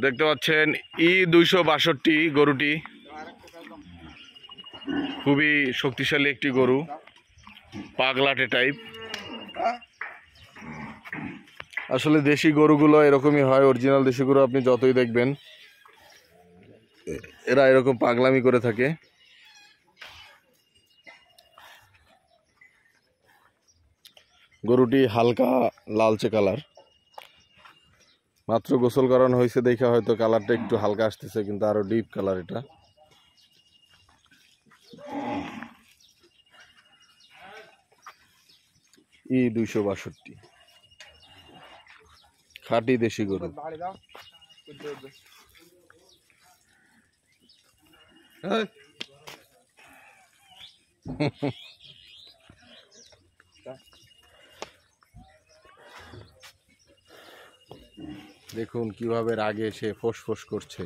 দেখতে পাচ্ছেন E262 গরুটি খুবই শক্তিশালী একটি গরু, পাগলাটে টাইপ। আসলে দেশি গরুগুলো এরকমই হয়, অরিজিনাল দেশি গরু আপনি যতই দেখবেন এরা এরকম পাগলামি করে থাকে। গরুটি হালকা লালচে কালার, মাত্র গোসল করানো হয়েছে দেখে হয়তো কালারটা একটু হালকা আসতেছে, কিন্তু আরো ডিপ কালার এটা। E262 খাঁটি দেশি গরু। দেখুন কিভাবে রাগে সে ফোঁস ফোঁস করছে।